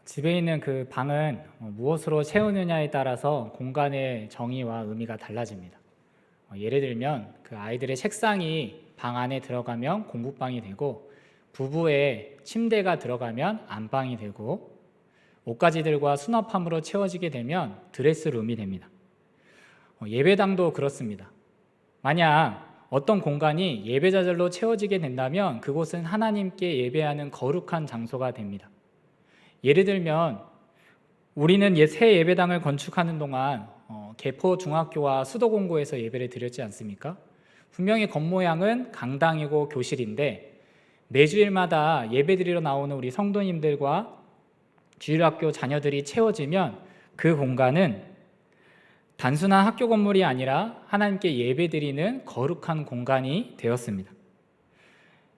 집에 있는 그 방은 무엇으로 채우느냐에 따라서 공간의 정의와 의미가 달라집니다. 예를 들면 그 아이들의 책상이 방 안에 들어가면 공부방이 되고, 부부의 침대가 들어가면 안방이 되고, 옷가지들과 수납함으로 채워지게 되면 드레스룸이 됩니다. 예배당도 그렇습니다. 만약 어떤 공간이 예배자들로 채워지게 된다면 그곳은 하나님께 예배하는 거룩한 장소가 됩니다. 예를 들면 우리는 새 예배당을 건축하는 동안 개포 중학교와 수도공고에서 예배를 드렸지 않습니까? 분명히 겉모양은 강당이고 교실인데 매주일마다 예배드리러 나오는 우리 성도님들과 주일학교 자녀들이 채워지면 그 공간은 단순한 학교 건물이 아니라 하나님께 예배드리는 거룩한 공간이 되었습니다.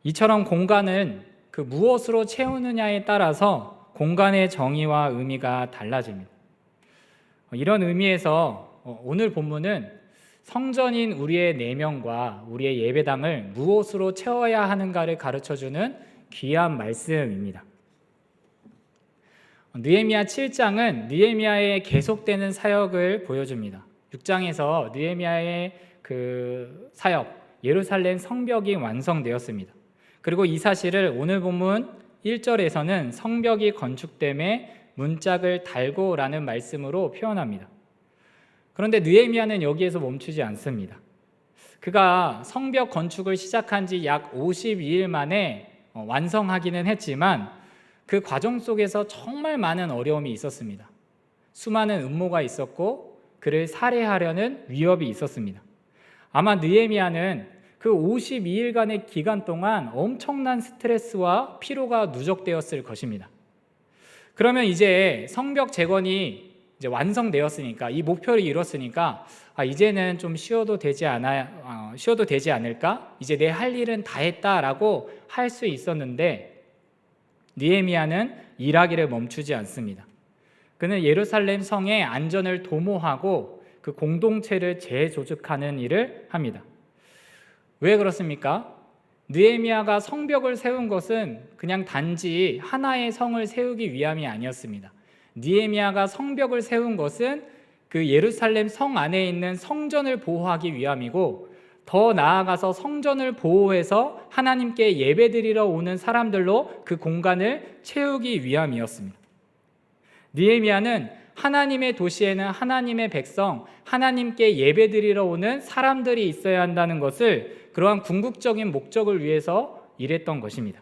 이처럼 공간은 그 무엇으로 채우느냐에 따라서 공간의 정의와 의미가 달라집니다. 이런 의미에서 오늘 본문은 성전인 우리의 내면과 우리의 예배당을 무엇으로 채워야 하는가를 가르쳐주는 귀한 말씀입니다. 느헤미야 7장은 느헤미야의 계속되는 사역을 보여줍니다. 6장에서 느헤미야의 그 사역, 예루살렘 성벽이 완성되었습니다. 그리고 이 사실을 오늘 본문 1절에서는 성벽이 건축됨에 문짝을 달고라는 말씀으로 표현합니다. 그런데 느헤미야는 여기에서 멈추지 않습니다. 그가 성벽 건축을 시작한 지 약 52일 만에 완성하기는 했지만 그 과정 속에서 정말 많은 어려움이 있었습니다. 수많은 음모가 있었고 그를 살해하려는 위협이 있었습니다. 아마 느헤미야는 그 52일간의 기간 동안 엄청난 스트레스와 피로가 누적되었을 것입니다. 그러면 이제 성벽 재건이 이제 완성되었으니까, 이 목표를 이뤘으니까 이제는 좀 쉬어도 되지 않을까? 이제 내 할 일은 다 했다라고 할 수 있었는데 느헤미야는 일하기를 멈추지 않습니다. 그는 예루살렘 성의 안전을 도모하고 그 공동체를 재조직하는 일을 합니다. 왜 그렇습니까? 느헤미야가 성벽을 세운 것은 그냥 단지 하나의 성을 세우기 위함이 아니었습니다. 느헤미야가 성벽을 세운 것은 그 예루살렘 성 안에 있는 성전을 보호하기 위함이고, 더 나아가서 성전을 보호해서 하나님께 예배드리러 오는 사람들로 그 공간을 채우기 위함이었습니다. 느헤미야는 하나님의 도시에는 하나님의 백성, 하나님께 예배드리러 오는 사람들이 있어야 한다는 것을 그러한 궁극적인 목적을 위해서 일했던 것입니다.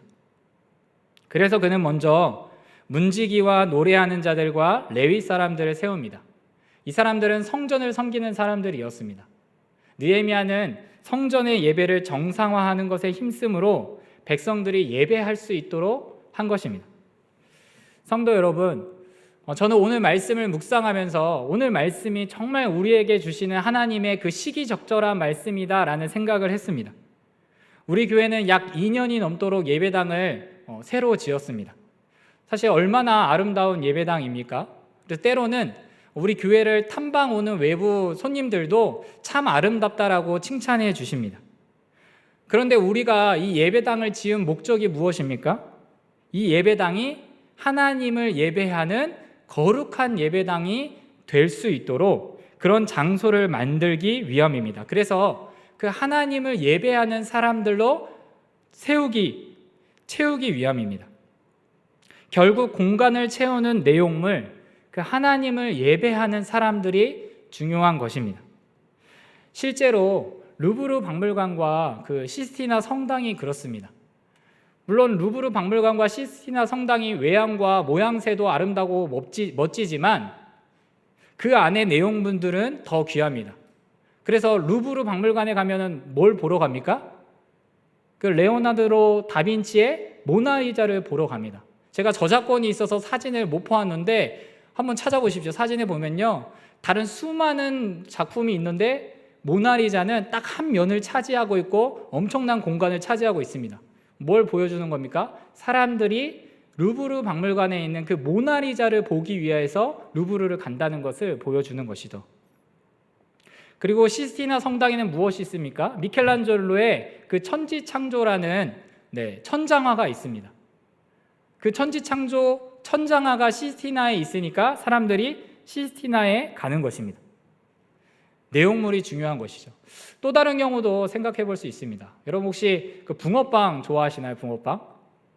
그래서 그는 먼저 문지기와 노래하는 자들과 레위 사람들을 세웁니다. 이 사람들은 성전을 섬기는 사람들이었습니다. 느헤미야는 성전의 예배를 정상화하는 것에 힘쓰므로 백성들이 예배할 수 있도록 한 것입니다. 성도 여러분, 저는 오늘 말씀을 묵상하면서 오늘 말씀이 정말 우리에게 주시는 하나님의 그 시기적절한 말씀이다라는 생각을 했습니다. 우리 교회는 약 2년이 넘도록 예배당을 새로 지었습니다. 사실 얼마나 아름다운 예배당입니까? 그래서 때로는 우리 교회를 탐방 오는 외부 손님들도 참 아름답다라고 칭찬해 주십니다. 그런데 우리가 이 예배당을 지은 목적이 무엇입니까? 이 예배당이 하나님을 예배하는 거룩한 예배당이 될 수 있도록 그런 장소를 만들기 위함입니다. 그래서 그 하나님을 예배하는 사람들로 채우기 위함입니다. 결국 공간을 채우는 내용물, 그 하나님을 예배하는 사람들이 중요한 것입니다. 실제로 루브르 박물관과 그 시스티나 성당이 그렇습니다. 물론 루브르 박물관과 시스티나 성당이 외양과 모양새도 아름다고 멋지지만 그 안의 내용분들은 더 귀합니다. 그래서 루브르 박물관에 가면은 뭘 보러 갑니까? 그 레오나르도 다빈치의 모나리자를 보러 갑니다. 제가 저작권이 있어서 사진을 못 보았는데 한번 찾아보십시오. 사진에 보면요, 다른 수많은 작품이 있는데 모나리자는 딱 한 면을 차지하고 있고 엄청난 공간을 차지하고 있습니다. 뭘 보여주는 겁니까? 사람들이 루브르 박물관에 있는 그 모나리자를 보기 위해서 루브르를 간다는 것을 보여주는 것이죠. 그리고 시스티나 성당에는 무엇이 있습니까? 미켈란젤로의 그 천지창조라는 천장화가 있습니다. 그 천지창조 천장화가 시스티나에 있으니까 사람들이 시스티나에 가는 것입니다. 내용물이 중요한 것이죠. 또 다른 경우도 생각해 볼 수 있습니다. 여러분 혹시 그 붕어빵 좋아하시나요? 붕어빵?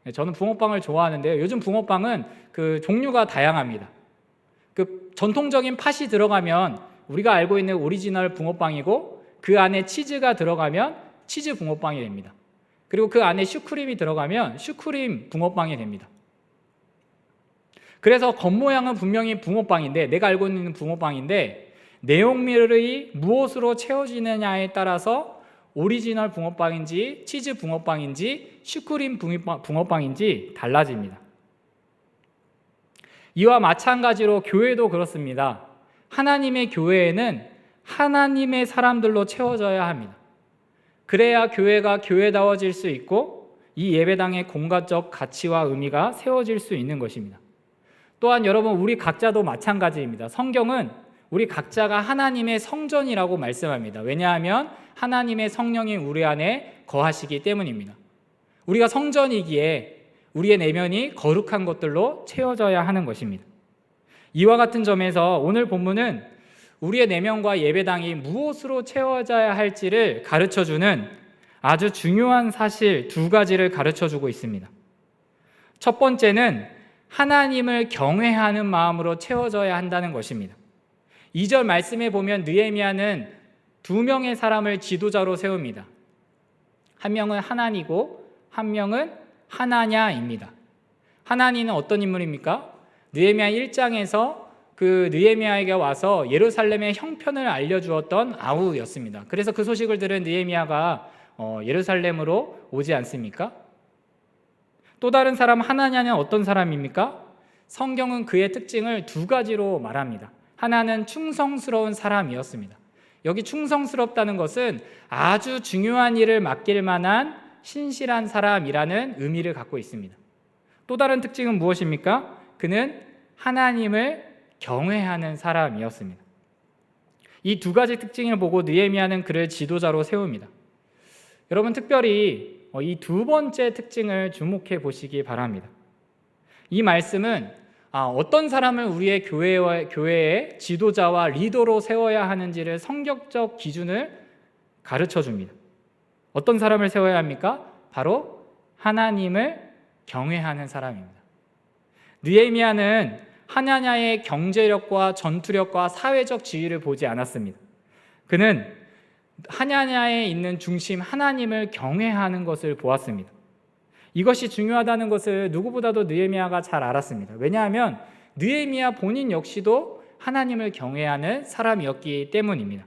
네, 저는 붕어빵을 좋아하는데요. 요즘 붕어빵은 그 종류가 다양합니다. 그 전통적인 팥이 들어가면 우리가 알고 있는 오리지널 붕어빵이고, 그 안에 치즈가 들어가면 치즈 붕어빵이 됩니다. 그리고 그 안에 슈크림이 들어가면 슈크림 붕어빵이 됩니다. 그래서 겉모양은 분명히 붕어빵인데, 내가 알고 있는 붕어빵인데, 내용물이 무엇으로 채워지느냐에 따라서 오리지널 붕어빵인지 치즈 붕어빵인지 슈크림 붕어빵인지 달라집니다. 이와 마찬가지로 교회도 그렇습니다. 하나님의 교회에는 하나님의 사람들로 채워져야 합니다. 그래야 교회가 교회다워질 수 있고 이 예배당의 공간적 가치와 의미가 세워질 수 있는 것입니다. 또한 여러분, 우리 각자도 마찬가지입니다. 성경은 우리 각자가 하나님의 성전이라고 말씀합니다. 왜냐하면 하나님의 성령이 우리 안에 거하시기 때문입니다. 우리가 성전이기에 우리의 내면이 거룩한 것들로 채워져야 하는 것입니다. 이와 같은 점에서 오늘 본문은 우리의 내면과 예배당이 무엇으로 채워져야 할지를 가르쳐주는 아주 중요한 사실 두 가지를 가르쳐주고 있습니다. 첫 번째는 하나님을 경외하는 마음으로 채워져야 한다는 것입니다. 2절 말씀에 보면 느헤미야는 2명의 사람을 지도자로 세웁니다. 한 명은 하나니고 한 명은 하나냐입니다. 하나니는 어떤 인물입니까? 느헤미야 1장에서 그 느헤미야에게 와서 예루살렘의 형편을 알려주었던 아우였습니다. 그래서 그 소식을 들은 느헤미야가 예루살렘으로 오지 않습니까? 또 다른 사람 하나냐는 어떤 사람입니까? 성경은 그의 특징을 두 가지로 말합니다. 하나는 충성스러운 사람이었습니다. 여기 충성스럽다는 것은 아주 중요한 일을 맡길 만한 신실한 사람이라는 의미를 갖고 있습니다. 또 다른 특징은 무엇입니까? 그는 하나님을 경외하는 사람이었습니다. 이 두 가지 특징을 보고 느헤미야는 그를 지도자로 세웁니다. 여러분, 특별히 이 두 번째 특징을 주목해 보시기 바랍니다. 이 말씀은 어떤 사람을 우리의 교회의 지도자와 리더로 세워야 하는지를 성경적 기준을 가르쳐 줍니다. 어떤 사람을 세워야 합니까? 바로 하나님을 경외하는 사람입니다. 느헤미야는 하나냐의 경제력과 전투력과 사회적 지위를 보지 않았습니다. 그는 하나냐에 있는 중심 하나님을 경외하는 것을 보았습니다. 이것이 중요하다는 것을 누구보다도 느헤미야가 잘 알았습니다. 왜냐하면 느헤미야 본인 역시도 하나님을 경외하는 사람이었기 때문입니다.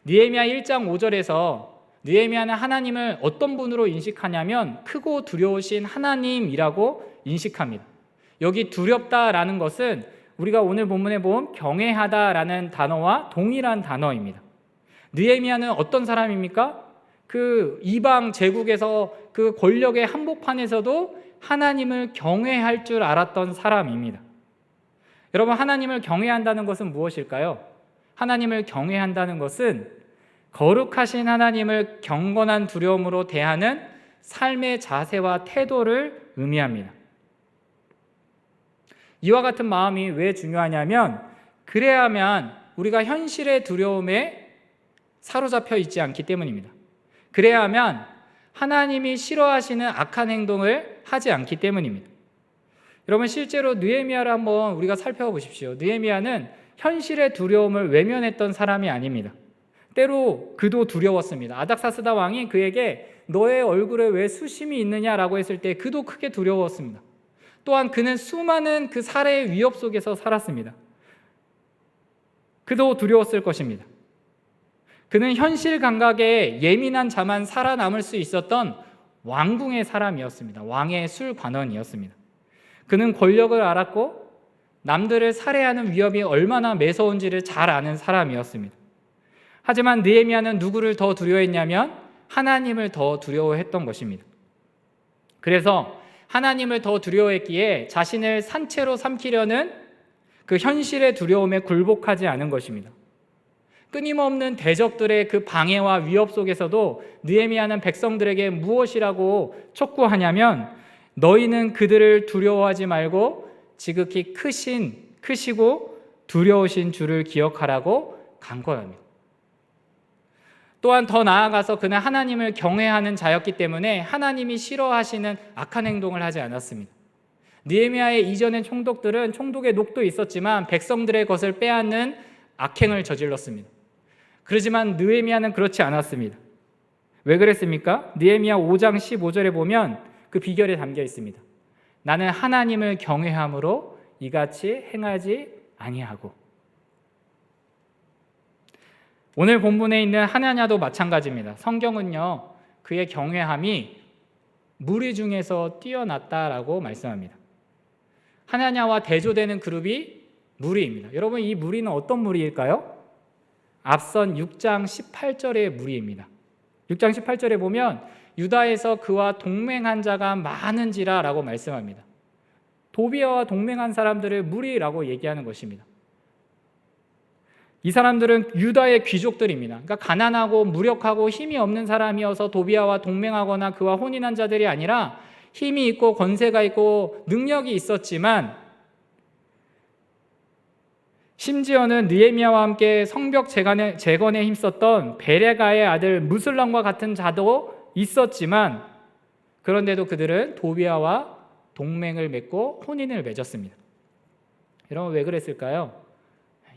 느헤미야 1장 5절에서 느헤미야는 하나님을 어떤 분으로 인식하냐면 크고 두려우신 하나님이라고 인식합니다. 여기 두렵다라는 것은 우리가 오늘 본문에 본 경외하다라는 단어와 동일한 단어입니다. 느헤미야는 어떤 사람입니까? 그 이방 제국에서 그 권력의 한복판에서도 하나님을 경외할 줄 알았던 사람입니다. 여러분, 하나님을 경외한다는 것은 무엇일까요? 하나님을 경외한다는 것은 거룩하신 하나님을 경건한 두려움으로 대하는 삶의 자세와 태도를 의미합니다. 이와 같은 마음이 왜 중요하냐면, 그래야만 우리가 현실의 두려움에 사로잡혀 있지 않기 때문입니다. 그래야만 하나님이 싫어하시는 악한 행동을 하지 않기 때문입니다. 여러분, 실제로 느헤미야를 한번 우리가 살펴보십시오. 느헤미야는 현실의 두려움을 외면했던 사람이 아닙니다. 때로 그도 두려웠습니다. 아닥사스다 왕이 그에게 너의 얼굴에 왜 수심이 있느냐라고 했을 때 그도 크게 두려웠습니다. 또한 그는 수많은 그 살해의 위협 속에서 살았습니다. 그도 두려웠을 것입니다. 그는 현실 감각에 예민한 자만 살아남을 수 있었던 왕궁의 사람이었습니다. 왕의 술관원이었습니다. 그는 권력을 알았고 남들을 살해하는 위협이 얼마나 매서운지를 잘 아는 사람이었습니다. 하지만 느헤미야는 누구를 더 두려워했냐면 하나님을 더 두려워했던 것입니다. 그래서 하나님을 더 두려워했기에 자신을 산채로 삼키려는 그 현실의 두려움에 굴복하지 않은 것입니다. 끊임없는 대적들의 그 방해와 위협 속에서도 느헤미야는 백성들에게 무엇이라고 촉구하냐면 너희는 그들을 두려워하지 말고 지극히 크시고 두려우신 주를 기억하라고 간구합니다. 또한 더 나아가서 그는 하나님을 경외하는 자였기 때문에 하나님이 싫어하시는 악한 행동을 하지 않았습니다. 느헤미야의 이전의 총독들은 총독의 녹도 있었지만 백성들의 것을 빼앗는 악행을 저질렀습니다. 그렇지만 느헤미야는 그렇지 않았습니다. 왜 그랬습니까? 느헤미야 5장 15절에 보면 그 비결이 담겨 있습니다. 나는 하나님을 경외함으로 이같이 행하지 아니하고. 오늘 본문에 있는 하나냐도 마찬가지입니다. 성경은요, 그의 경외함이 무리 중에서 뛰어났다라고 말씀합니다. 하나냐와 대조되는 그룹이 무리입니다. 여러분, 이 무리는 어떤 무리일까요? 앞선 6장 18절의 무리입니다. 6장 18절에 보면 유다에서 그와 동맹한 자가 많은지라 라고 말씀합니다. 도비아와 동맹한 사람들을 무리라고 얘기하는 것입니다. 이 사람들은 유다의 귀족들입니다. 그러니까 가난하고 무력하고 힘이 없는 사람이어서 도비아와 동맹하거나 그와 혼인한 자들이 아니라 힘이 있고 권세가 있고 능력이 있었지만, 심지어는 느헤미야와 함께 성벽 재건에 힘썼던 베레가의 아들 무슬람과 같은 자도 있었지만, 그런데도 그들은 도비아와 동맹을 맺고 혼인을 맺었습니다. 여러분, 왜 그랬을까요?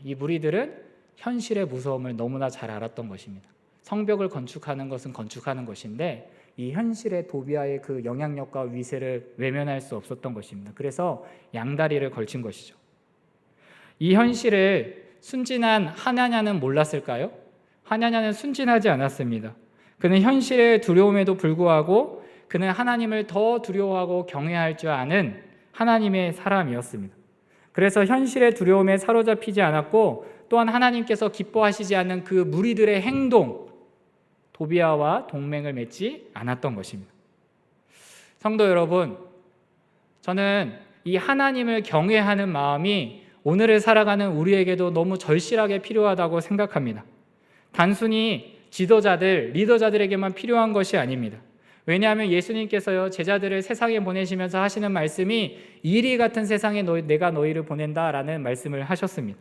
이 무리들은 현실의 무서움을 너무나 잘 알았던 것입니다. 성벽을 건축하는 것은 건축하는 것인데 이 현실의 도비아의 그 영향력과 위세를 외면할 수 없었던 것입니다. 그래서 양다리를 걸친 것이죠. 이 현실을 순진한 하나냐는 몰랐을까요? 하나냐는 순진하지 않았습니다. 그는 현실의 두려움에도 불구하고 그는 하나님을 더 두려워하고 경외할 줄 아는 하나님의 사람이었습니다. 그래서 현실의 두려움에 사로잡히지 않았고, 또한 하나님께서 기뻐하시지 않는 그 무리들의 행동, 도비아와 동맹을 맺지 않았던 것입니다. 성도 여러분, 저는 이 하나님을 경외하는 마음이 오늘을 살아가는 우리에게도 너무 절실하게 필요하다고 생각합니다. 단순히 지도자들, 리더자들에게만 필요한 것이 아닙니다. 왜냐하면 예수님께서요, 제자들을 세상에 보내시면서 하시는 말씀이 이리 같은 세상에 내가 너희를 보낸다라는 말씀을 하셨습니다.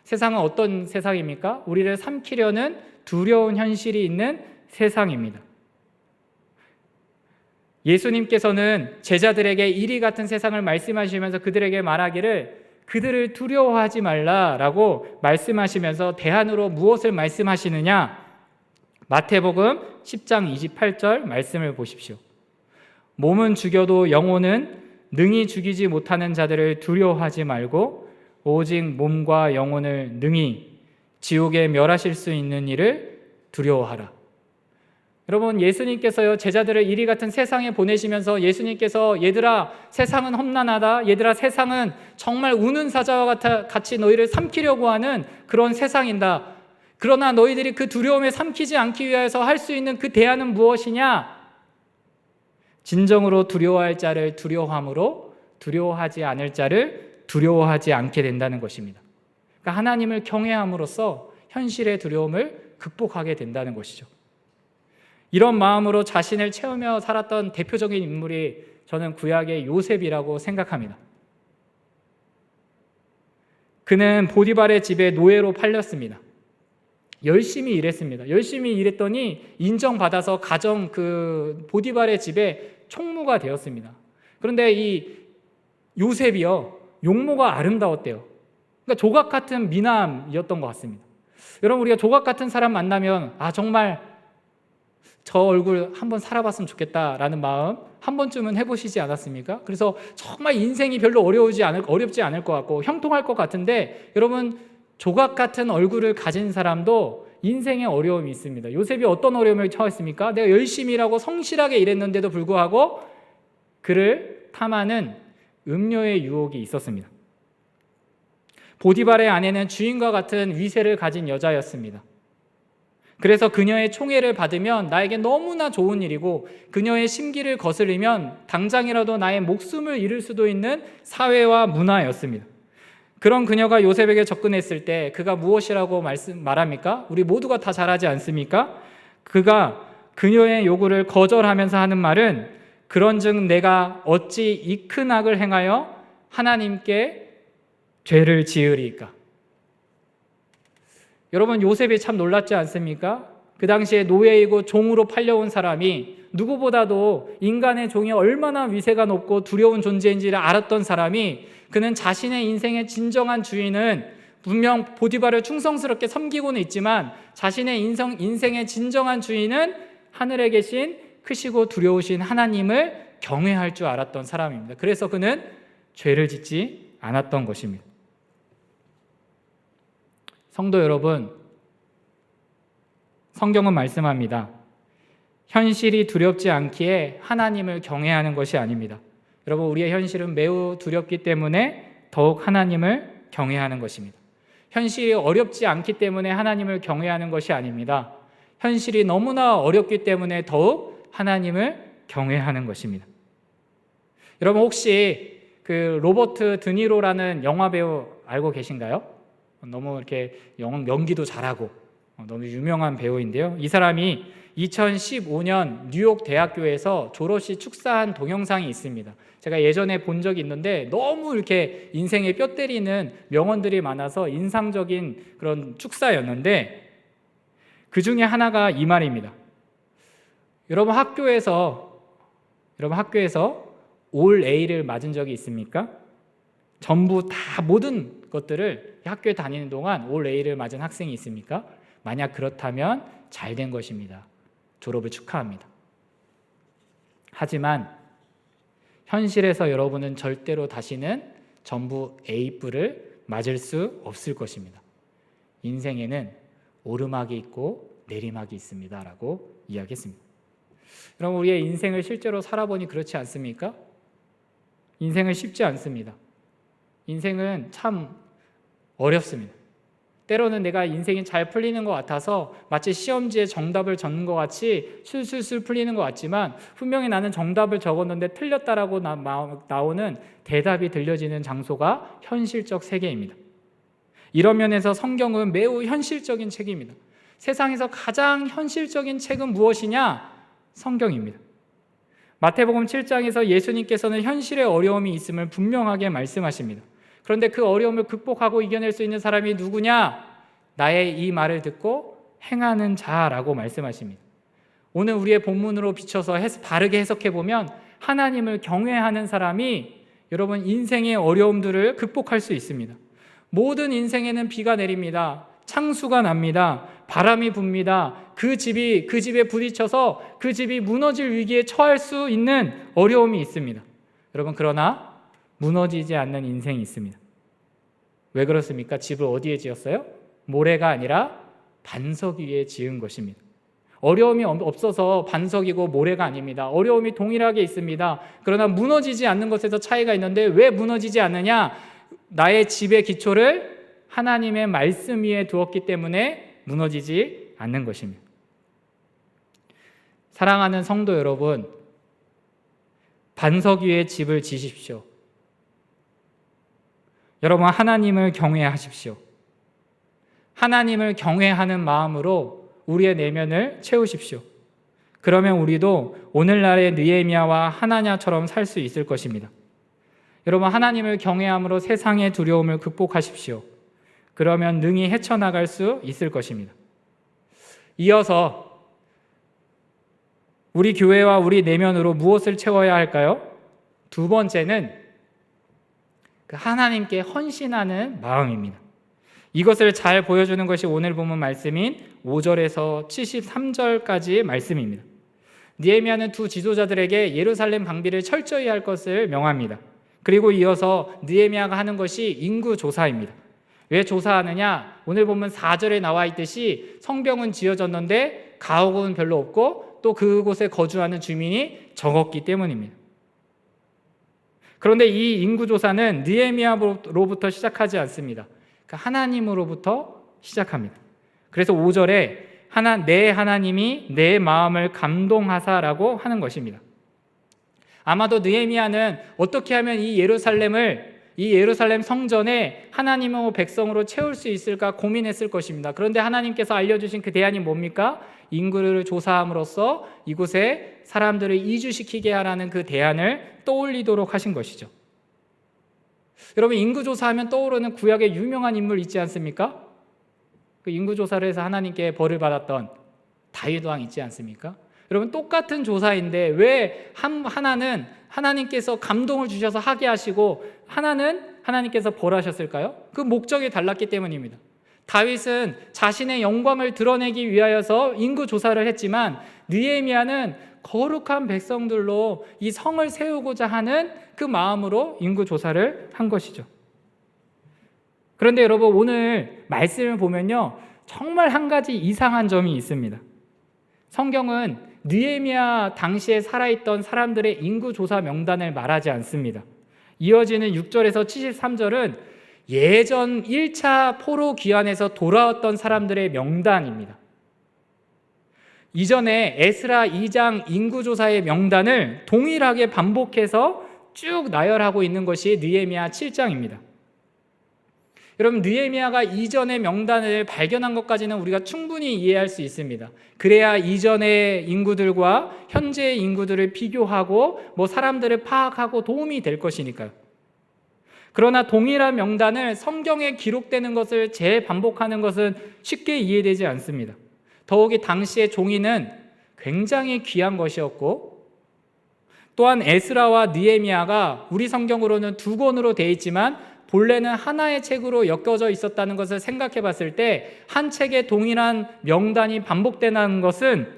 세상은 어떤 세상입니까? 우리를 삼키려는 두려운 현실이 있는 세상입니다. 예수님께서는 제자들에게 이리 같은 세상을 말씀하시면서 그들에게 말하기를 그들을 두려워하지 말라라고 말씀하시면서 대안으로 무엇을 말씀하시느냐? 마태복음 10장 28절 말씀을 보십시오. 몸은 죽여도 영혼은 능히 죽이지 못하는 자들을 두려워하지 말고 오직 몸과 영혼을 능히 지옥에 멸하실 수 있는 이를 두려워하라. 여러분, 예수님께서요, 제자들을 이리 같은 세상에 보내시면서 예수님께서 얘들아, 세상은 험난하다, 얘들아, 세상은 정말 우는 사자와 같이 너희를 삼키려고 하는 그런 세상이다. 그러나 너희들이 그 두려움에 삼키지 않기 위해서 할 수 있는 그 대안은 무엇이냐? 진정으로 두려워할 자를 두려워함으로 두려워하지 않을 자를 두려워하지 않게 된다는 것입니다. 그러니까 하나님을 경외함으로써 현실의 두려움을 극복하게 된다는 것이죠. 이런 마음으로 자신을 채우며 살았던 대표적인 인물이 저는 구약의 요셉이라고 생각합니다. 그는 보디발의 집에 노예로 팔렸습니다. 열심히 일했습니다. 열심히 일했더니 인정받아서 가정 보디발의 집에 총무가 되었습니다. 그런데 이 요셉이요, 용모가 아름다웠대요. 그러니까 조각 같은 미남이었던 것 같습니다. 여러분, 우리가 조각 같은 사람 만나면 정말 저 얼굴 한번 살아봤으면 좋겠다라는 마음 한 번쯤은 해보시지 않았습니까? 그래서 정말 인생이 별로 어렵지 않을 것 같고 형통할 것 같은데, 여러분, 조각 같은 얼굴을 가진 사람도 인생에 어려움이 있습니다. 요셉이 어떤 어려움을 처했습니까? 내가 열심히 일하고 성실하게 일했는데도 불구하고 그를 탐하는 음료의 유혹이 있었습니다. 보디발의 아내는 주인과 같은 위세를 가진 여자였습니다. 그래서 그녀의 총애를 받으면 나에게 너무나 좋은 일이고, 그녀의 심기를 거스르면 당장이라도 나의 목숨을 잃을 수도 있는 사회와 문화였습니다. 그런 그녀가 요셉에게 접근했을 때 그가 무엇이라고 말합니까? 우리 모두가 다 잘 알지 않습니까? 그가 그녀의 요구를 거절하면서 하는 말은 그런즉 내가 어찌 이 큰 악을 행하여 하나님께 죄를 지으리까? 여러분, 요셉이 참 놀랐지 않습니까? 그 당시에 노예이고 종으로 팔려온 사람이 누구보다도 인간의 종이 얼마나 위세가 높고 두려운 존재인지를 알았던 사람이, 그는 자신의 인생의 진정한 주인은 분명 보디발을 충성스럽게 섬기고는 있지만 자신의 인생의 진정한 주인은 하늘에 계신 크시고 두려우신 하나님을 경외할 줄 알았던 사람입니다. 그래서 그는 죄를 짓지 않았던 것입니다. 성도 여러분, 성경은 말씀합니다. 현실이 두렵지 않기에 하나님을 경외하는 것이 아닙니다. 여러분, 우리의 현실은 매우 두렵기 때문에 더욱 하나님을 경외하는 것입니다. 현실이 어렵지 않기 때문에 하나님을 경외하는 것이 아닙니다. 현실이 너무나 어렵기 때문에 더욱 하나님을 경외하는 것입니다. 여러분, 혹시 그 로버트 드니로라는 영화 배우 알고 계신가요? 너무 이렇게 연기도 잘하고 너무 유명한 배우인데요. 이 사람이 2015년 뉴욕 대학교에서 졸업식 축사한 동영상이 있습니다. 제가 예전에 본 적이 있는데 너무 이렇게 인생에 뼈 때리는 명언들이 많아서 인상적인 그런 축사였는데, 그 중에 하나가 이 말입니다. 여러분 학교에서 올 A를 맞은 적이 있습니까? 전부 다 모든 것들을 학교에 다니는 동안 올 A를 맞은 학생이 있습니까? 만약 그렇다면 잘된 것입니다. 졸업을 축하합니다. 하지만 현실에서 여러분은 절대로 다시는 전부 A뿔을 맞을 수 없을 것입니다. 인생에는 오르막이 있고 내리막이 있습니다 라고 이야기했습니다. 여러분, 우리의 인생을 실제로 살아보니 그렇지 않습니까? 인생은 쉽지 않습니다. 인생은 참 어렵습니다. 때로는 내가 인생이 잘 풀리는 것 같아서 마치 시험지에 정답을 적는 것 같이 술술술 풀리는 것 같지만, 분명히 나는 정답을 적었는데 틀렸다라고 나오는 대답이 들려지는 장소가 현실적 세계입니다. 이런 면에서 성경은 매우 현실적인 책입니다. 세상에서 가장 현실적인 책은 무엇이냐? 성경입니다. 마태복음 7장에서 예수님께서는 현실의 어려움이 있음을 분명하게 말씀하십니다. 그런데 그 어려움을 극복하고 이겨낼 수 있는 사람이 누구냐? 나의 이 말을 듣고 행하는 자라고 말씀하십니다. 오늘 우리의 본문으로 비춰서 바르게 해석해 보면, 하나님을 경외하는 사람이 여러분 인생의 어려움들을 극복할 수 있습니다. 모든 인생에는 비가 내립니다. 창수가 납니다. 바람이 붑니다. 그 집에 부딪혀서 그 집이 무너질 위기에 처할 수 있는 어려움이 있습니다. 여러분, 그러나 무너지지 않는 인생이 있습니다. 왜 그렇습니까? 집을 어디에 지었어요? 모래가 아니라 반석 위에 지은 것입니다. 어려움이 없어서 반석이고 모래가 아닙니다. 어려움이 동일하게 있습니다. 그러나 무너지지 않는 것에서 차이가 있는데, 왜 무너지지 않느냐? 나의 집의 기초를 하나님의 말씀 위에 두었기 때문에 무너지지 않는 것입니다. 사랑하는 성도 여러분, 반석 위에 집을 지십시오. 여러분, 하나님을 경외하십시오. 하나님을 경외하는 마음으로 우리의 내면을 채우십시오. 그러면 우리도 오늘날의 느헤미야와 하나냐처럼 살 수 있을 것입니다. 여러분, 하나님을 경외함으로 세상의 두려움을 극복하십시오. 그러면 능히 헤쳐나갈 수 있을 것입니다. 이어서 우리 교회와 우리 내면으로 무엇을 채워야 할까요? 두 번째는 그 하나님께 헌신하는 마음입니다. 이것을 잘 보여주는 것이 오늘 본문 말씀인 5절에서 73절까지의 말씀입니다. 느헤미야는 두 지도자들에게 예루살렘 방비를 철저히 할 것을 명합니다. 그리고 이어서 느헤미야가 하는 것이 인구 조사입니다. 왜 조사하느냐? 오늘 보면 4절에 나와 있듯이 성벽은 지어졌는데 가옥은 별로 없고 또 그곳에 거주하는 주민이 적었기 때문입니다. 그런데 이 인구조사는 느헤미야로부터 시작하지 않습니다. 하나님으로부터 시작합니다. 그래서 5절에 내 하나님이 내 마음을 감동하사라고 하는 것입니다. 아마도 느헤미야는 어떻게 하면 이 예루살렘을 이 예루살렘 성전에 하나님의 백성으로 채울 수 있을까 고민했을 것입니다. 그런데 하나님께서 알려주신 그 대안이 뭡니까? 인구를 조사함으로써 이곳에 사람들을 이주시키게 하라는 그 대안을 떠올리도록 하신 것이죠. 여러분, 인구조사하면 떠오르는 구약의 유명한 인물 있지 않습니까? 그 인구조사를 해서 하나님께 벌을 받았던 다윗 왕 있지 않습니까? 여러분, 똑같은 조사인데 왜 하나는 하나님께서 감동을 주셔서 하게 하시고 하나는 하나님께서 벌하셨을까요? 그 목적이 달랐기 때문입니다. 다윗은 자신의 영광을 드러내기 위하여서 인구조사를 했지만 느헤미야는 거룩한 백성들로 이 성을 세우고자 하는 그 마음으로 인구조사를 한 것이죠. 그런데 여러분, 오늘 말씀을 보면요, 정말 한 가지 이상한 점이 있습니다. 성경은 느헤미야 당시에 살아있던 사람들의 인구조사 명단을 말하지 않습니다. 이어지는 6절에서 73절은 예전 1차 포로 귀환에서 돌아왔던 사람들의 명단입니다. 이전에 에스라 2장 인구조사의 명단을 동일하게 반복해서 쭉 나열하고 있는 것이 느헤미야 7장입니다. 여러분, 느헤미야가 이전의 명단을 발견한 것까지는 우리가 충분히 이해할 수 있습니다. 그래야 이전의 인구들과 현재의 인구들을 비교하고 사람들을 파악하고 도움이 될 것이니까요. 그러나 동일한 명단을 성경에 기록되는 것을 재반복하는 것은 쉽게 이해되지 않습니다. 더욱이 당시의 종이는 굉장히 귀한 것이었고, 또한 에스라와 느헤미야가 우리 성경으로는 두 권으로 되어 있지만 본래는 하나의 책으로 엮여져 있었다는 것을 생각해 봤을 때 한 책에 동일한 명단이 반복되는 것은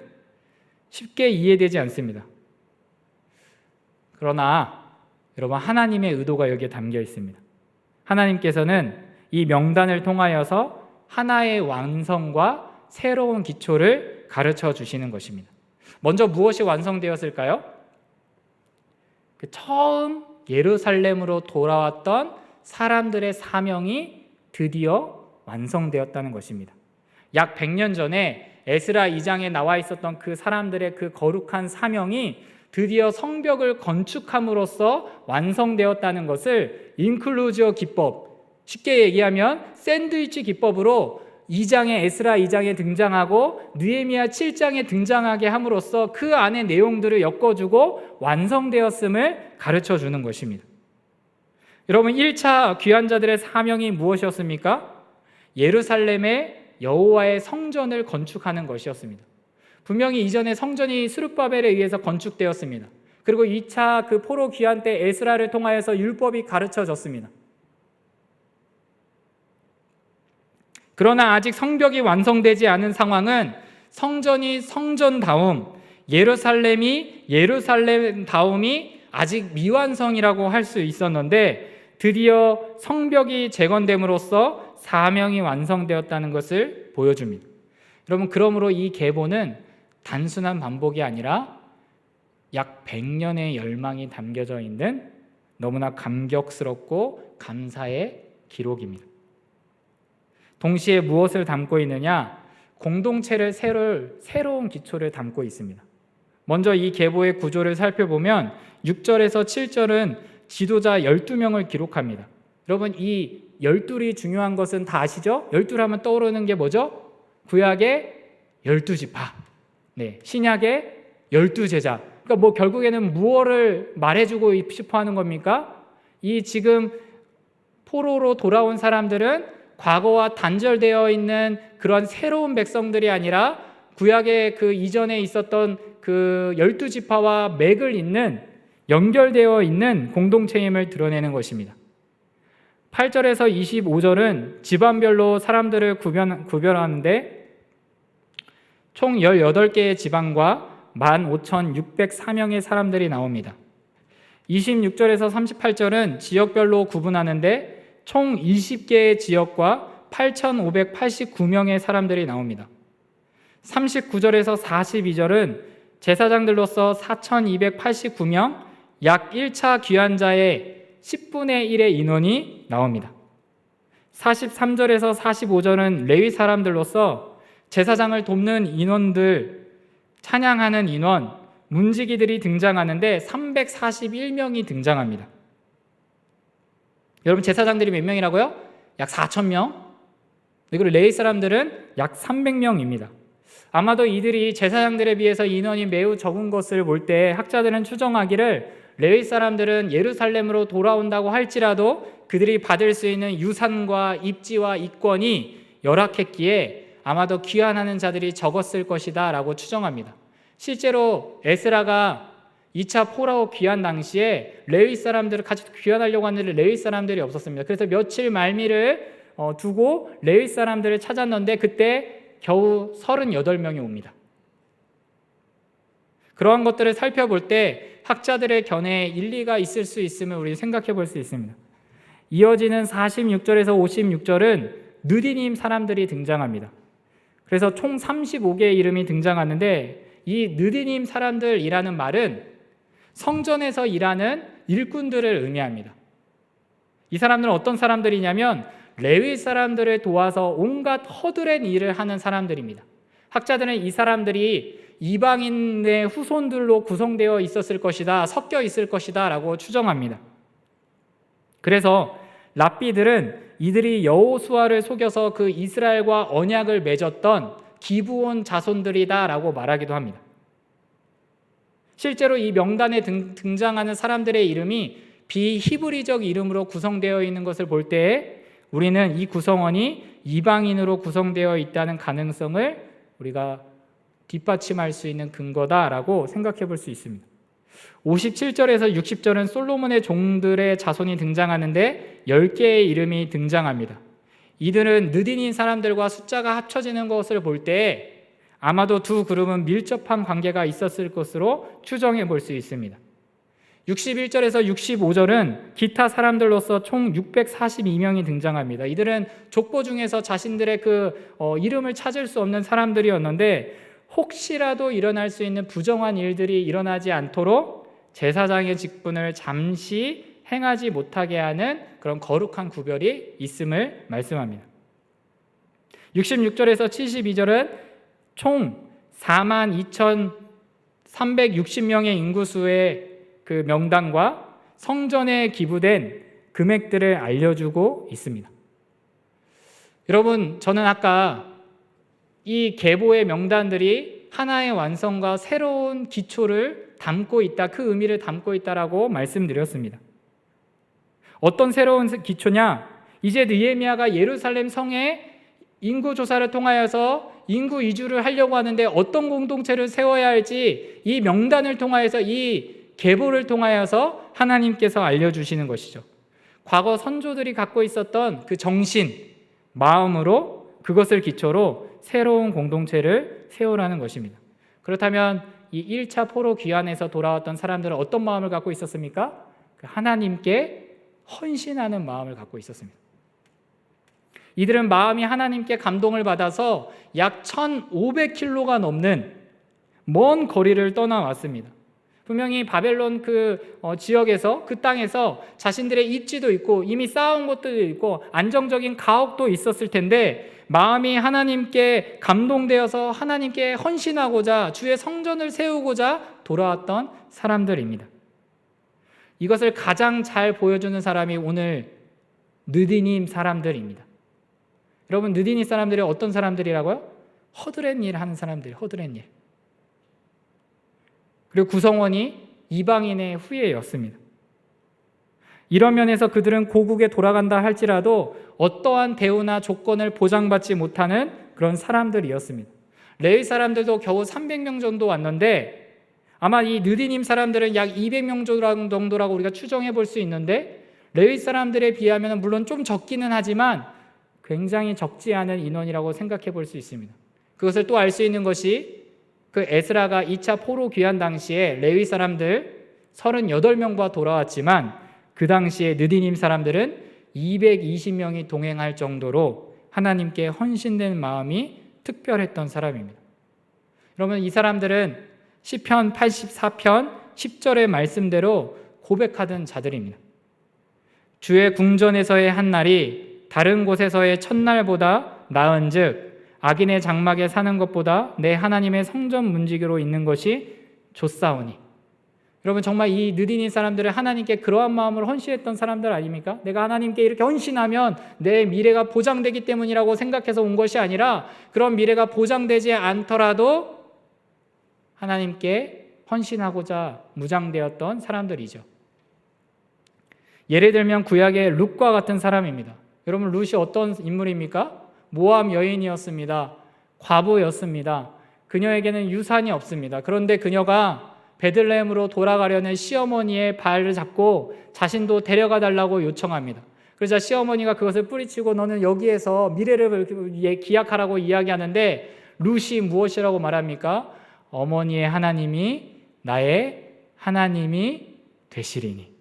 쉽게 이해되지 않습니다. 그러나 여러분, 하나님의 의도가 여기에 담겨 있습니다. 하나님께서는 이 명단을 통하여서 하나의 완성과 새로운 기초를 가르쳐 주시는 것입니다. 먼저 무엇이 완성되었을까요? 처음 예루살렘으로 돌아왔던 사람들의 사명이 드디어 완성되었다는 것입니다. 약 100년 전에 에스라 2장에 나와 있었던 그 사람들의 그 거룩한 사명이 드디어 성벽을 건축함으로써 완성되었다는 것을 인클루지어 기법, 쉽게 얘기하면 샌드위치 기법으로 2장에 에스라 2장에 등장하고 느헤미야 7장에 등장하게 함으로써 그 안의 내용들을 엮어주고 완성되었음을 가르쳐주는 것입니다. 여러분, 1차 귀환자들의 사명이 무엇이었습니까? 예루살렘의 여호와의 성전을 건축하는 것이었습니다. 분명히 이전에 성전이 스룹바벨에 의해서 건축되었습니다. 그리고 2차 그 포로 귀환 때 에스라를 통하여서 율법이 가르쳐졌습니다. 그러나 아직 성벽이 완성되지 않은 상황은 성전이 성전다움, 예루살렘이 예루살렘다움이 아직 미완성이라고 할 수 있었는데 드디어 성벽이 재건됨으로써 사명이 완성되었다는 것을 보여줍니다. 여러분, 그러므로 이 계보는 단순한 반복이 아니라 약 100년의 열망이 담겨져 있는 너무나 감격스럽고 감사의 기록입니다. 동시에 무엇을 담고 있느냐? 공동체를 새로운 기초를 담고 있습니다. 먼저 이 계보의 구조를 살펴보면 6절에서 7절은 지도자 12명을 기록합니다. 여러분, 이 12이 중요한 것은 다 아시죠? 12하면 떠오르는 게 뭐죠? 구약의 12지파, 신약의 12제자. 그러니까 결국에는 무엇을 말해주고 싶어 하는 겁니까? 이 지금 포로로 돌아온 사람들은 과거와 단절되어 있는 그런 새로운 백성들이 아니라 구약의 그 이전에 있었던 그 12지파와 맥을 잇는 연결되어 있는 공동체임을 드러내는 것입니다. 8절에서 25절은 집안별로 사람들을 구별하는데 총 18개의 지방과 15,604명의 사람들이 나옵니다. 26절에서 38절은 지역별로 구분하는데 총 20개의 지역과 8,589명의 사람들이 나옵니다. 39절에서 42절은 제사장들로서 4,289명, 약 1차 귀환자의 10분의 1의 인원이 나옵니다. 43절에서 45절은 레위 사람들로서 제사장을 돕는 인원들, 찬양하는 인원, 문지기들이 등장하는데 341명이 등장합니다. 여러분 제사장들이 몇 명이라고요? 약 4,000명. 그리고 레위 사람들은 약 300명입니다. 아마도 이들이 제사장들에 비해서 인원이 매우 적은 것을 볼 때 학자들은 추정하기를 레위 사람들은 예루살렘으로 돌아온다고 할지라도 그들이 받을 수 있는 유산과 입지와 이권이 열악했기에 아마도 귀환하는 자들이 적었을 것이다 라고 추정합니다. 실제로 에스라가 2차 포로 귀환 당시에 레위 사람들을 같이 귀환하려고 하는데 레위 사람들이 없었습니다. 그래서 며칠 말미를 두고 레위 사람들을 찾았는데 그때 겨우 38명이 옵니다. 그러한 것들을 살펴볼 때 학자들의 견해에 일리가 있을 수 있음을 우리 생각해 볼 수 있습니다. 이어지는 46절에서 56절은 느디님 사람들이 등장합니다. 그래서 총 35개의 이름이 등장하는데 이 느디님 사람들이라는 말은 성전에서 일하는 일꾼들을 의미합니다. 이 사람들은 어떤 사람들이냐면 레위 사람들을 도와서 온갖 허드렛 일을 하는 사람들입니다. 학자들은 이 사람들이 이방인의 후손들로 구성되어 있었을 것이다, 섞여 있을 것이다 라고 추정합니다. 그래서 랍비들은 이들이 여호수아를 속여서 그 이스라엘과 언약을 맺었던 기브온 자손들이다 라고 말하기도 합니다. 실제로 이 명단에 등장하는 사람들의 이름이 비히브리적 이름으로 구성되어 있는 것을 볼 때 우리는 이 구성원이 이방인으로 구성되어 있다는 가능성을 우리가 뒷받침할 수 있는 근거다라고 생각해 볼 수 있습니다. 57절에서 60절은 솔로몬의 종들의 자손이 등장하는데 10개의 이름이 등장합니다. 이들은 느딘인 사람들과 숫자가 합쳐지는 것을 볼 때 아마도 두 그룹은 밀접한 관계가 있었을 것으로 추정해 볼 수 있습니다. 61절에서 65절은 기타 사람들로서 총 642명이 등장합니다. 이들은 족보 중에서 자신들의 이름을 찾을 수 없는 사람들이었는데 혹시라도 일어날 수 있는 부정한 일들이 일어나지 않도록 제사장의 직분을 잠시 행하지 못하게 하는 그런 거룩한 구별이 있음을 말씀합니다. 66절에서 72절은 총 42,360명의 인구수의 그 명단과 성전에 기부된 금액들을 알려주고 있습니다. 여러분, 저는 아까 이 계보의 명단들이 하나의 완성과 새로운 기초를 담고 있다, 그 의미를 담고 있다라고 말씀드렸습니다. 어떤 새로운 기초냐? 이제 느헤미야가 예루살렘 성에 인구 조사를 통하여서 인구 이주를 하려고 하는데 어떤 공동체를 세워야 할지 이 명단을 통하여서, 이 계보를 통하여서 하나님께서 알려주시는 것이죠. 과거 선조들이 갖고 있었던 그 정신, 마음으로 그것을 기초로 새로운 공동체를 세우라는 것입니다. 그렇다면 이 1차 포로 귀환에서 돌아왔던 사람들은 어떤 마음을 갖고 있었습니까? 하나님께 헌신하는 마음을 갖고 있었습니다. 이들은 마음이 하나님께 감동을 받아서 약 1,500km가 넘는 먼 거리를 떠나왔습니다. 분명히 바벨론 지역에서, 그 땅에서 자신들의 입지도 있고 이미 쌓아온 것도 있고 안정적인 가옥도 있었을 텐데 마음이 하나님께 감동되어서 하나님께 헌신하고자 주의 성전을 세우고자 돌아왔던 사람들입니다. 이것을 가장 잘 보여주는 사람이 오늘 느디님 사람들입니다. 여러분, 느디님 사람들이 어떤 사람들이라고요? 허드렛 일 하는 사람들, 허드렛 일. 그리고 구성원이 이방인의 후예였습니다. 이런 면에서 그들은 고국에 돌아간다 할지라도 어떠한 대우나 조건을 보장받지 못하는 그런 사람들이었습니다. 레위 사람들도 겨우 300명 정도 왔는데 아마 이 느디님 사람들은 약 200명 정도라고 우리가 추정해 볼 수 있는데 레위 사람들에 비하면 물론 좀 적기는 하지만 굉장히 적지 않은 인원이라고 생각해 볼 수 있습니다. 그것을 또 알 수 있는 것이 그 에스라가 2차 포로 귀환 당시에 레위 사람들 38명과 돌아왔지만 그 당시에 느디님 사람들은 220명이 동행할 정도로 하나님께 헌신된 마음이 특별했던 사람입니다. 여러분, 이 사람들은 시편 84편 10절의 말씀대로 고백하던 자들입니다. 주의 궁전에서의 한 날이 다른 곳에서의 첫날보다 나은즉 악인의 장막에 사는 것보다 내 하나님의 성전 문지기로 있는 것이 좋사오니. 여러분 정말 이 느디님 사람들은 하나님께 그러한 마음으로 헌신했던 사람들 아닙니까? 내가 하나님께 이렇게 헌신하면 내 미래가 보장되기 때문이라고 생각해서 온 것이 아니라 그런 미래가 보장되지 않더라도 하나님께 헌신하고자 무장되었던 사람들이죠. 예를 들면 구약의 룻과 같은 사람입니다. 여러분 룻이 어떤 인물입니까? 모압 여인이었습니다. 과부였습니다. 그녀에게는 유산이 없습니다. 그런데 그녀가 베들레헴으로 돌아가려는 시어머니의 발을 잡고 자신도 데려가 달라고 요청합니다. 그러자 시어머니가 그것을 뿌리치고 너는 여기에서 미래를 기약하라고 이야기하는데 룻이 무엇이라고 말합니까? 어머니의 하나님이 나의 하나님이 되시리니.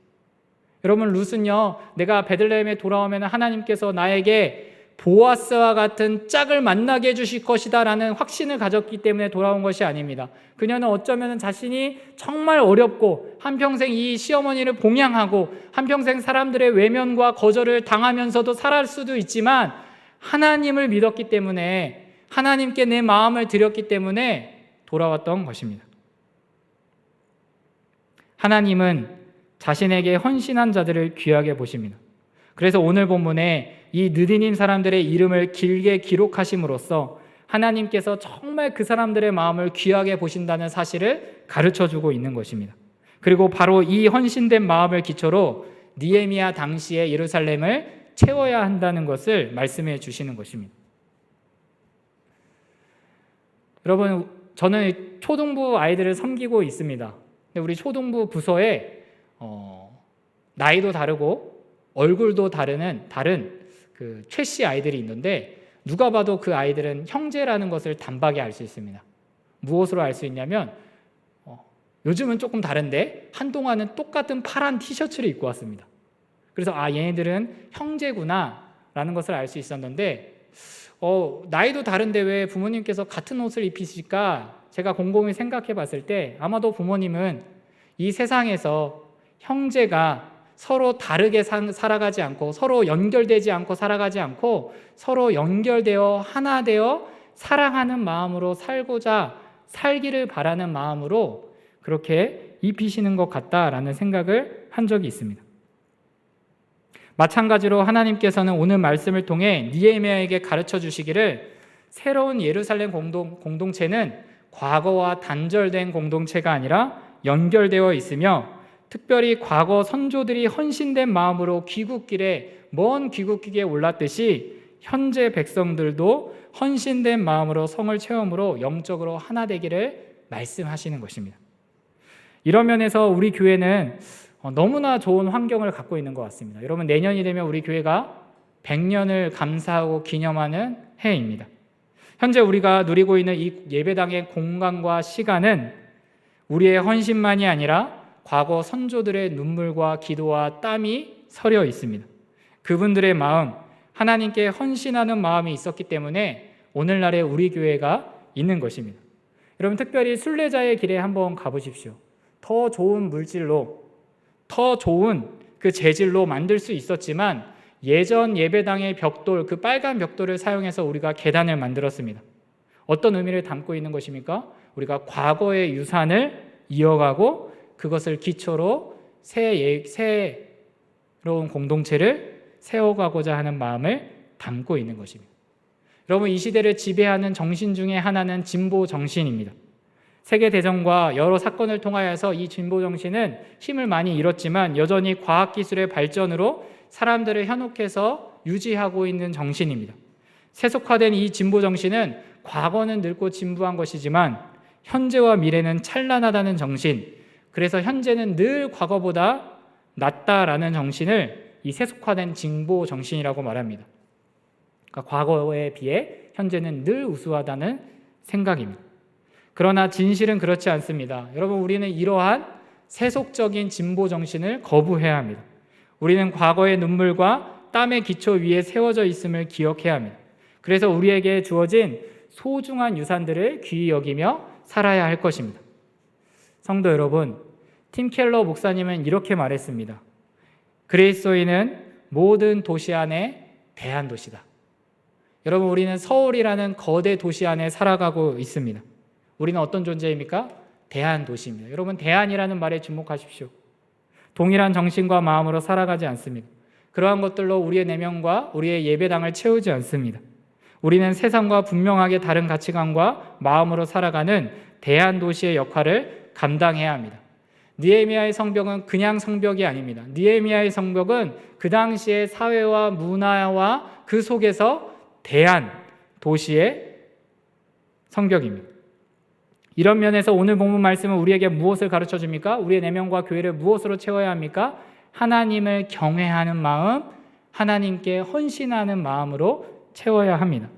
여러분 룻은요, 내가 베들레헴에 돌아오면 하나님께서 나에게 보아스와 같은 짝을 만나게 해주실 것이다 라는 확신을 가졌기 때문에 돌아온 것이 아닙니다. 그녀는 어쩌면 자신이 정말 어렵고 한평생 이 시어머니를 봉양하고 한평생 사람들의 외면과 거절을 당하면서도 살아갈 수도 있지만 하나님을 믿었기 때문에, 하나님께 내 마음을 드렸기 때문에 돌아왔던 것입니다. 하나님은 자신에게 헌신한 자들을 귀하게 보십니다. 그래서 오늘 본문에 이 느디님 사람들의 이름을 길게 기록하심으로써 하나님께서 정말 그 사람들의 마음을 귀하게 보신다는 사실을 가르쳐주고 있는 것입니다. 그리고 바로 이 헌신된 마음을 기초로 느헤미야 당시에 예루살렘을 채워야 한다는 것을 말씀해 주시는 것입니다. 여러분, 저는 초등부 아이들을 섬기고 있습니다. 근데 우리 초등부 부서에 나이도 다르고 얼굴도 다른 그 최씨 아이들이 있는데 누가 봐도 그 아이들은 형제라는 것을 단박에 알 수 있습니다. 무엇으로 알 수 있냐면 요즘은 조금 다른데 한동안은 똑같은 파란 티셔츠를 입고 왔습니다. 그래서 얘네들은 형제구나 라는 것을 알 수 있었는데 나이도 다른데 왜 부모님께서 같은 옷을 입히실까? 제가 곰곰이 생각해 봤을 때 아마도 부모님은 이 세상에서 형제가 서로 다르게 살아가지 않고 서로 연결되지 않고 살아가지 않고 서로 연결되어 하나 되어 사랑하는 마음으로 살기를 바라는 마음으로 그렇게 입히시는 것 같다라는 생각을 한 적이 있습니다. 마찬가지로 하나님께서는 오늘 말씀을 통해 느헤미야에게 가르쳐 주시기를 새로운 예루살렘 공동체는 과거와 단절된 공동체가 아니라 연결되어 있으며 특별히 과거 선조들이 헌신된 마음으로 먼 귀국길에 올랐듯이 현재 백성들도 헌신된 마음으로 성을 체험으로 영적으로 하나 되기를 말씀하시는 것입니다. 이런 면에서 우리 교회는 너무나 좋은 환경을 갖고 있는 것 같습니다. 여러분, 내년이 되면 우리 교회가 100년을 감사하고 기념하는 해입니다. 현재 우리가 누리고 있는 이 예배당의 공간과 시간은 우리의 헌신만이 아니라 과거 선조들의 눈물과 기도와 땀이 서려 있습니다. 그분들의 마음, 하나님께 헌신하는 마음이 있었기 때문에 오늘날의 우리 교회가 있는 것입니다. 여러분, 특별히 순례자의 길에 한번 가보십시오. 더 좋은 물질로, 더 좋은 그 재질로 만들 수 있었지만 예전 예배당의 벽돌, 그 빨간 벽돌을 사용해서 우리가 계단을 만들었습니다. 어떤 의미를 담고 있는 것입니까? 우리가 과거의 유산을 이어가고 그것을 기초로 새로운 공동체를 세워가고자 하는 마음을 담고 있는 것입니다. 여러분, 이 시대를 지배하는 정신 중에 하나는 진보 정신입니다. 세계대전과 여러 사건을 통하여서 이 진보 정신은 힘을 많이 잃었지만 여전히 과학기술의 발전으로 사람들을 현혹해서 유지하고 있는 정신입니다. 세속화된 이 진보 정신은 과거는 늙고 진부한 것이지만 현재와 미래는 찬란하다는 정신, 그래서 현재는 늘 과거보다 낫다라는 정신을 이 세속화된 진보 정신이라고 말합니다. 그러니까 과거에 비해 현재는 늘 우수하다는 생각입니다. 그러나 진실은 그렇지 않습니다. 여러분, 우리는 이러한 세속적인 진보 정신을 거부해야 합니다. 우리는 과거의 눈물과 땀의 기초 위에 세워져 있음을 기억해야 합니다. 그래서 우리에게 주어진 소중한 유산들을 귀히 여기며 살아야 할 것입니다. 성도 여러분, 팀 켈러 목사님은 이렇게 말했습니다. 그리스도인은 모든 도시 안에 대한도시다. 여러분, 우리는 서울이라는 거대 도시 안에 살아가고 있습니다. 우리는 어떤 존재입니까? 대한 도시입니다. 여러분, 대한이라는 말에 주목하십시오. 동일한 정신과 마음으로 살아가지 않습니다. 그러한 것들로 우리의 내면과 우리의 예배당을 채우지 않습니다. 우리는 세상과 분명하게 다른 가치관과 마음으로 살아가는 대한 도시의 역할을 감당해야 합니다. 느헤미야의 성벽은 그냥 성벽이 아닙니다. 느헤미야의 성벽은 그 당시의 사회와 문화와 그 속에서 대한 도시의 성벽입니다. 이런 면에서 오늘 본문 말씀은 우리에게 무엇을 가르쳐 줍니까? 우리의 내면과 교회를 무엇으로 채워야 합니까? 하나님을 경외하는 마음, 하나님께 헌신하는 마음으로 채워야 합니다.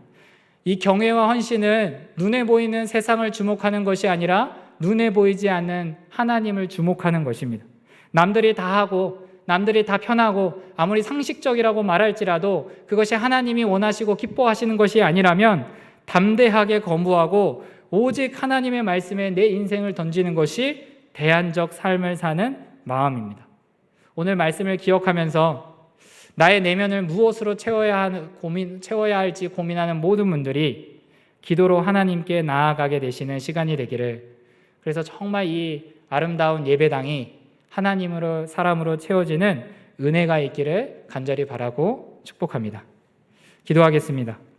이 경외와 헌신은 눈에 보이는 세상을 주목하는 것이 아니라 눈에 보이지 않는 하나님을 주목하는 것입니다. 남들이 다 하고 남들이 다 편하고 아무리 상식적이라고 말할지라도 그것이 하나님이 원하시고 기뻐하시는 것이 아니라면 담대하게 거부하고 오직 하나님의 말씀에 내 인생을 던지는 것이 대안적 삶을 사는 마음입니다. 오늘 말씀을 기억하면서 나의 내면을 무엇으로 채워야 할지 고민하는 모든 분들이 기도로 하나님께 나아가게 되시는 시간이 되기를, 그래서 정말 이 아름다운 예배당이 하나님으로 사람으로 채워지는 은혜가 있기를 간절히 바라고 축복합니다. 기도하겠습니다.